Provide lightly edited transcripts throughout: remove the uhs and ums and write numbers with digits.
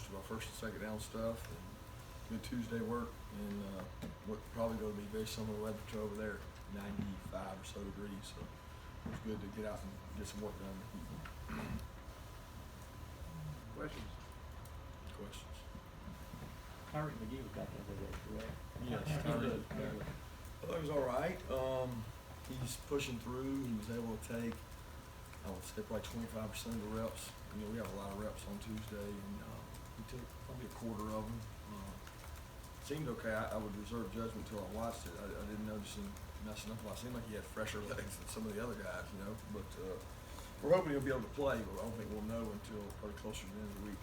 most of our first and second down stuff, and good Tuesday work, and what probably going to be very similar weather to over there, 95 or so degrees. So it was good to get out and get some work done. Questions? Questions? Howard McGee was back in today, correct? Yes, How Tyreek. he looked, Tyreek. I thought he was all right. He's pushing through. He was able to take, I would say, probably 25% of the reps. You know, we have a lot of reps on Tuesday, and he took probably a quarter of them. Seemed okay. I would reserve judgment until I watched it. I didn't notice him messing up a lot. It seemed like he had fresher legs than some of the other guys, you know. But we're hoping he'll be able to play, but I don't think we'll know until probably closer to the end of the week.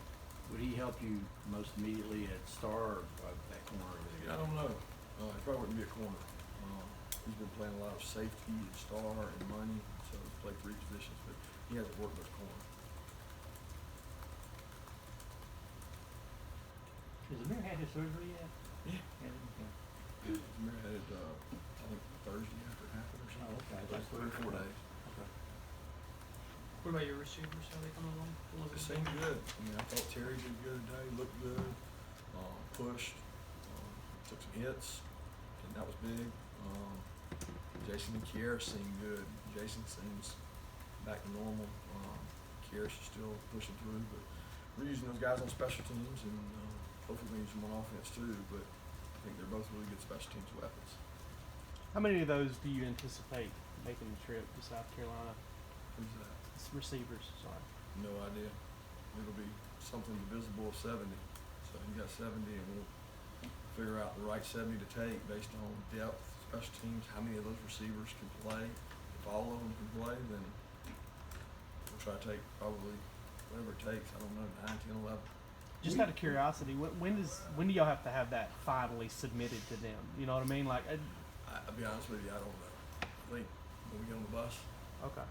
Would he help you most immediately at star or that corner over there? I don't know. He probably wouldn't be a corner. He's been playing a lot of safety and star and money, so he's played 3 positions, but he hasn't worked much corner. Has Amir had his surgery yet? Yeah. Okay. Amir had it, I think Thursday after it happened or something. Oh, okay. Like 3 or 4 days. Okay. What about your receivers? How they coming along? It seemed good. I mean, I thought Terry did good today. Looked good. Pushed. Took some hits, and that was big. Jason and Kiera seemed good. Jason seems back to normal. Kiera's still pushing through, but we're using those guys on special teams, and hopefully we use them on offense too. But I think they're both really good special teams weapons. How many of those do you anticipate making the trip to South Carolina? Who's that? It's receivers, sorry. No idea. It'll be something divisible of 70. So you got 70, and we'll figure out the right 70 to take based on depth, special teams, how many of those receivers can play. If all of them can play, then we'll try to take probably whatever it takes. I don't know, 9, 10, 11. Just out of curiosity, when do y'all have to have that finally submitted to them? You know what I mean? Like, I'll be honest with you, I don't know. I think when we get on the bus, okay.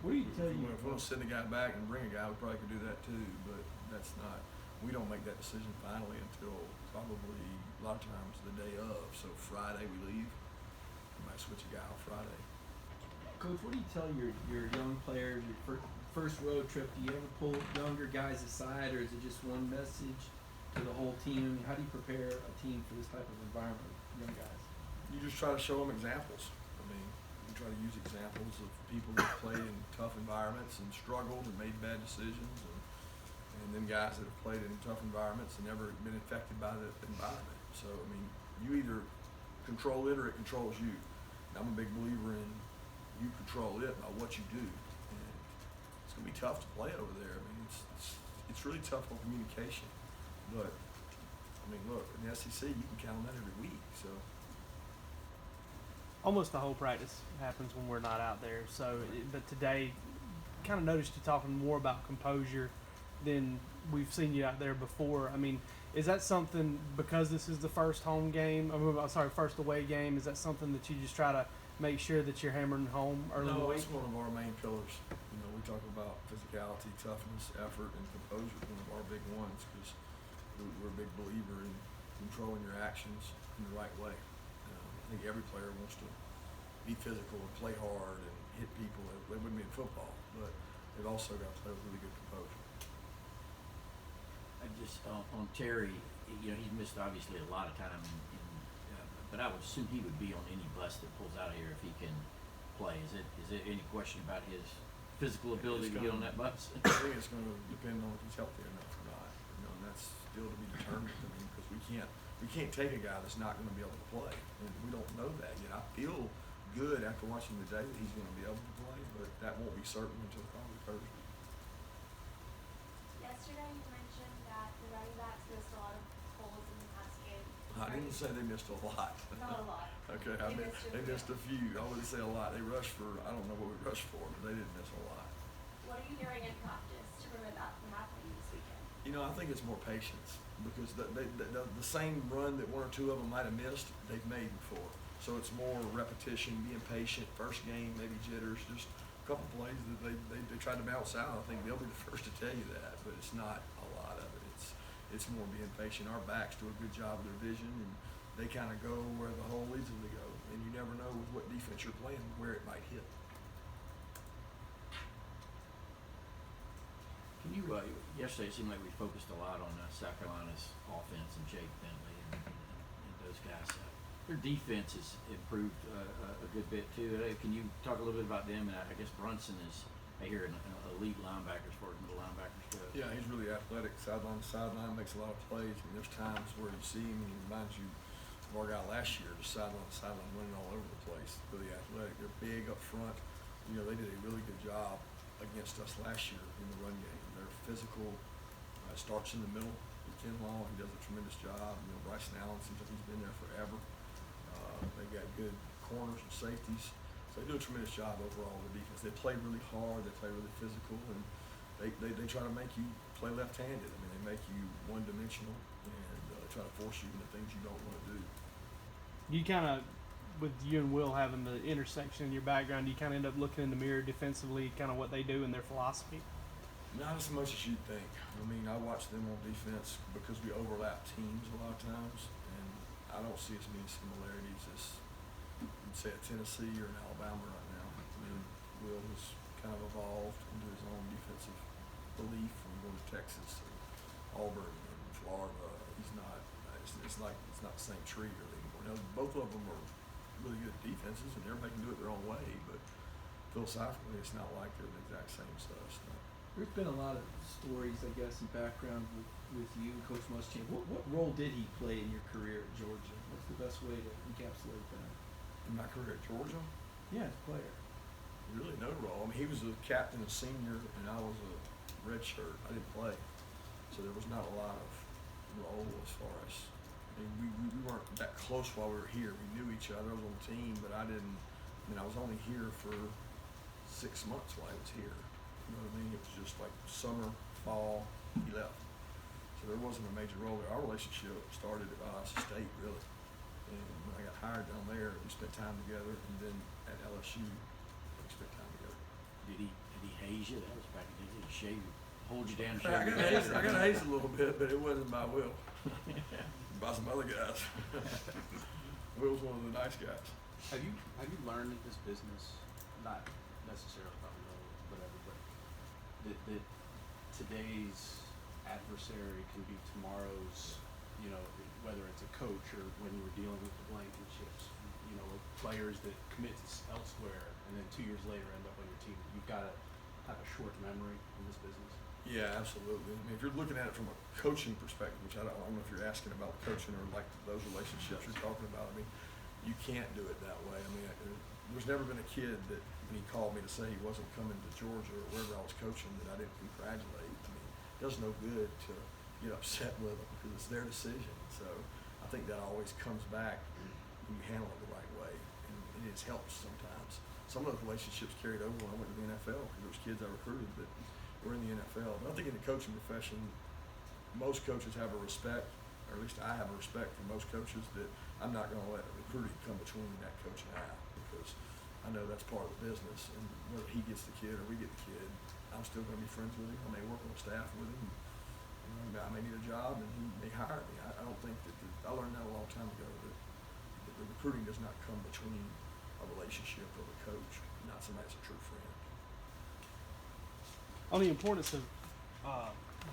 What do you tell you? if we want to send a guy back and bring a guy, we probably could do that too, but that's not, we don't make that decision finally until probably a lot of times the day of. So Friday we leave, we might switch a guy on Friday. Coach, what do you tell your young players, your first road trip? Do you ever pull younger guys aside, or is it just one message to the whole team? How do you prepare a team for this type of environment, young guys? You just try to show them examples. I mean, you try to use examples of people who've played in tough environments and struggled and made bad decisions, and then guys that have played in tough environments and never been affected by the environment. So, I mean, you either control it or it controls you. And I'm a big believer in you control it by what you do. And it's going to be tough to play over there. I mean, it's really tough on communication. But, I mean, look, in the SEC, you can count on that every week. So. Almost the whole practice happens when we're not out there. So, but today, kind of noticed you talking more about composure than we've seen you out there before. I mean, is that something, because this is the first home game? First away game. Is that something that you just try to make sure that you're hammering home early in the No, week? it's one of our main pillars. You know, we talk about physicality, toughness, effort, and composure. One of our big ones, because we're a big believer in controlling your actions in the right way. I think every player wants to be physical and play hard and hit people. They wouldn't be in football, but they've also got to play with really good composure. I just on Terry, you know, he's missed obviously a lot of time, but I would assume he would be on any bus that pulls out of here if he can play. Is there any question about his physical ability to get on that bus? I think it's going to depend on if he's healthy enough or not. You know, and that's still to be determined. I mean, because we can't take a guy that's not going to be able to play, and we don't know that yet. I feel good after watching today that he's going to be able to play, but that won't be certain until probably Thursday. Yesterday you mentioned that the running backs missed a lot of holes in the pass game. I didn't say they missed a lot. Not a lot. Okay, they missed a few. I wouldn't say a lot. They rushed for, I don't know what we rushed for, but they didn't miss a lot. What are you hearing in practice to prevent that from happening this weekend? You know, I think it's more patience, because the same run that one or two of them might have missed, they've made before. So it's more repetition, being patient. First game, maybe jitters, just a couple plays that they tried to bounce out. I think they'll be the first to tell you that, but it's not a lot of it. It's more being patient. Our backs do a good job with their vision, and they kind of go where the hole leads them to go. And you never know with what defense you're playing where it might hit. Can you Well, yesterday it seemed like we focused a lot on South Carolina's offense and Jake Bentley and those guys. Their defense has improved a good bit too. Can you talk a little bit about them? And I guess Brunson is, I hear, an elite linebacker as far as middle linebackers go. Yeah, he's really athletic, sideline to sideline, makes a lot of plays. I mean, there's times where you see him and he reminds you of our guy last year, just sideline to sideline, running all over the place. Really athletic. They're big up front. You know, they did a really good job against us last year in the run game. They're physical. Starts in the middle with Ken Long. He does a tremendous job. You know, Bryson Allen seems like he's been there forever. They got good corners and safeties. So they do a tremendous job overall with the defense. They play really hard. They play really physical, and they try to make you play left-handed. I mean, they make you one-dimensional and try to force you into things you don't want to do. You kind of, with you and Will having the intersection in your background, you kind of end up looking in the mirror defensively, kind of what they do and their philosophy. Not as much as you'd think. I mean, I watch them on defense because we overlap teams a lot of times, and I don't see as many similarities as you'd say at Tennessee or in Alabama right now. I mean, Will has kind of evolved into his own defensive belief from going to Texas and Auburn and Florida. He's not. It's like it's not the same tree really anymore. Now, both of them are really good defenses, and everybody can do it their own way, but philosophically, it's not like they're the exact same stuff. So. There's been a lot of stories, I guess, and background with you and Coach Muschamp. What role did he play in your career at Georgia? What's the best way to encapsulate that? In my career at Georgia, Yeah, as a player. really no role. I mean, he was a captain and senior, and I was a red shirt. I didn't play, so there was not a lot of role as far as. I mean, we weren't that close while we were here. We knew each other. I was on the team, but I didn't. I mean, I was only here for 6 months while I was here. You know what I mean? It was just like summer, fall, he left. So there wasn't a major role there. Our relationship started at Iowa State, really. And when I got hired down there, we spent time together, and then at LSU, we spent time together. Did he haze you? That was back in the day. Did he shave you, hold you down, and shave I your got head? hazed, I got hazed a little bit, but it wasn't by Will. By some other guys. Will's one of the nice guys. Have you learned in this business, not necessarily probably whatever, but that today's adversary can be tomorrow's, you know, whether it's a coach or when you were dealing with the Blankenships, you know, players that commit elsewhere and then 2 years later end up on your team. You've got to have a short memory in this business. Yeah, absolutely. I mean, if you're looking at it from a coaching perspective, which I don't know if you're asking about coaching or like those relationships you're talking about, I mean, you can't do it that way. I mean, there's never been a kid that when he called me to say he wasn't coming to Georgia or wherever I was coaching that I didn't congratulate. I mean, it does no good to get upset with them because it's their decision. So I think that always comes back when you handle it the right way, and it helps sometimes. Some of those relationships carried over when I went to the NFL because there was kids I recruited that were in the NFL. But I think in the coaching profession, most coaches have a respect, or at least I have a respect for most coaches that I'm not going to let recruiting come between that coach and I, because I know that's part of the business, and whether he gets the kid or we get the kid, I'm still going to be friends with him. I may work on staff with him. You know, I may need a job, and he may hire me. I don't think that I learned that a long time ago that the recruiting does not come between a relationship of a coach, not somebody that's a true friend. On the importance of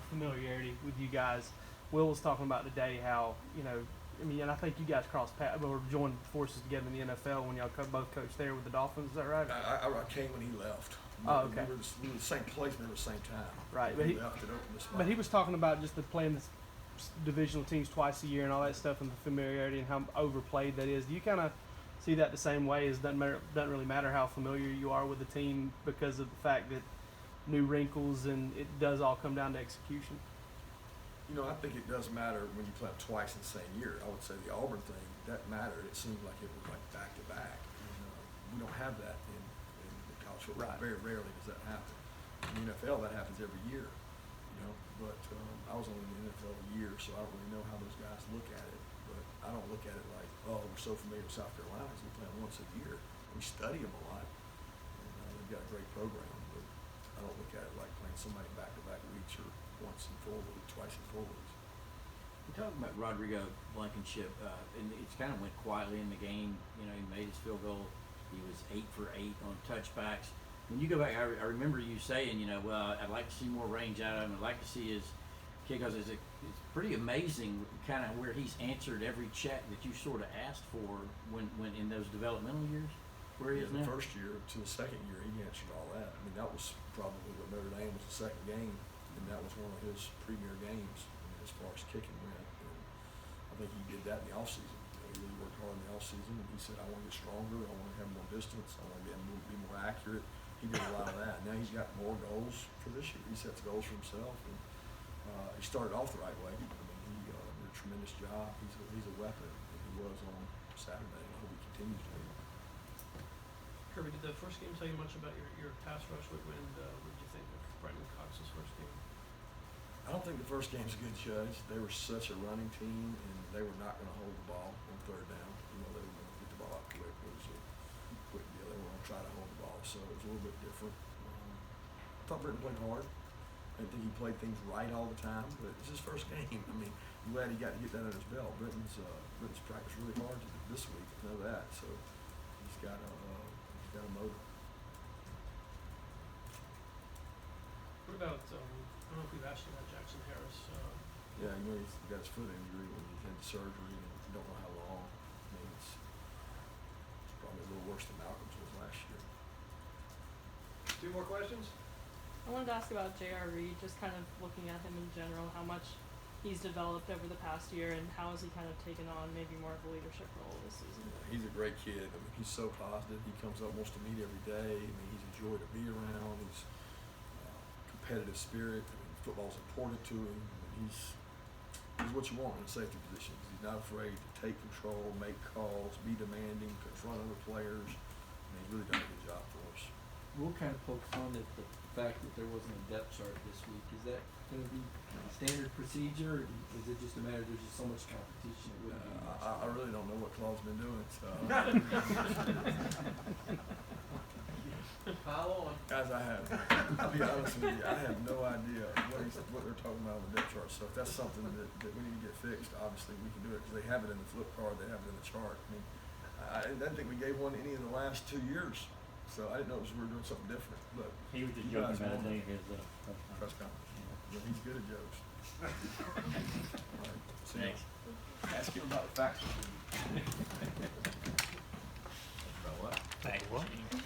familiarity with you guys, Will was talking about today how, you know, I mean, and I think you guys crossed paths or joined forces together in the NFL when y'all both coached there with the Dolphins. Is that right? I came when he left. Oh, okay. We were the same place, but at the same time. Right, When but he he- left, it opened the spot. But he was talking about just the playing the divisional teams twice a year and all that stuff, and the familiarity and how overplayed that is. Do you kind of see that the same way? As doesn't really matter how familiar you are with the team because of the fact that new wrinkles and it does all come down to execution. You know, I think it does matter when you play them twice in the same year. I would say the Auburn thing, that mattered. It seemed like it was like back to back. We don't have that in the college football. Right. Very rarely does that happen. In the NFL, that happens every year. You know, but I was only in the NFL a year, so I don't really know how those guys look at it. But I don't look at it like, oh, we're so familiar with South Carolina because we play them once a year. We study them a lot, and they've got a great program. But I don't look at it like playing somebody back-to-back weeks or once in 4 weeks, twice in 4 weeks. We're talking about Rodrigo Blankenship, and it's kind of went quietly in the game. You know, he made his field goal. He was 8 for 8 on touchbacks. when you go back, I remember you saying, you know, well, I'd like to see more range out of him. I'd like to see his kick. Because it's pretty amazing, kind of where he's answered every check that you sort of asked for when in those developmental years. Where he is The now. first year to the second year, he answered all that. I mean, that was probably what Notre Dame was the second game, and that was one of his premier games, I mean, as far as kicking went. And I think he did that in the offseason. You know, he really worked hard in the offseason, and he said, I want to get stronger, I want to have more distance, I want to be more accurate. He did a lot of that. Now he's got more goals for this year. He sets goals for himself, and he started off the right way. I mean, he did a tremendous job. He's a weapon, and he was on Saturday, and I hope he continues to be. Kirby, did the first game tell you much about your pass rush? What did you think of Brendan Cox's first game? I don't think the first game's a good judge. They were such a running team, and they were not going to hold the ball on third down. You know, they were going to get the ball out quick. It was a quick deal. They were going to try to hold the ball, so it was a little bit different. I thought Brendan played hard. I didn't think he played things right all the time, but it's his first game. I mean, I'm glad he got to get that under his belt. Brendan's practiced really hard this week. I know that, so he's got a motor. What about, I don't know if we've asked you about Jackson Harris. Yeah, you know, he's got his foot injury when he had the surgery, and you don't know how long. I mean, it's probably a little worse than Malcolm's was last year. Two more questions? I wanted to ask about J.R. Reed, just kind of looking at him in general, how much he's developed over the past year, and how has he kind of taken on maybe more of a leadership role this season? Yeah, he's a great kid. I mean, he's so positive. He comes up, wants to meet every day. I mean, he's a joy to be around. He's competitive spirit. I mean, football's important to him. I mean, he's what you want in a safety position. He's not afraid to take control, make calls, be demanding, confront other players. I mean, he's really done a good job for us. We'll kind of poke fun at the fact that there wasn't a depth chart this week. Is that going to be standard procedure, or is it just a matter there's just so much competition it wouldn't be much? I really don't know what Claude's been doing. So. Pile on. Guys, I'll be honest with you, I have no idea what they're talking about on the depth chart. So if that's something that we need to get fixed, obviously we can do it because they have it in the flip card, they have it in the chart. I mean, I didn't think we gave one any in the last 2 years. So I didn't know we were doing something different. But He was just you guys joking about won it during his press conference. Yeah, he's good at jokes. All right, see ya. Thanks. Ask him about the facts. About what? Thank you.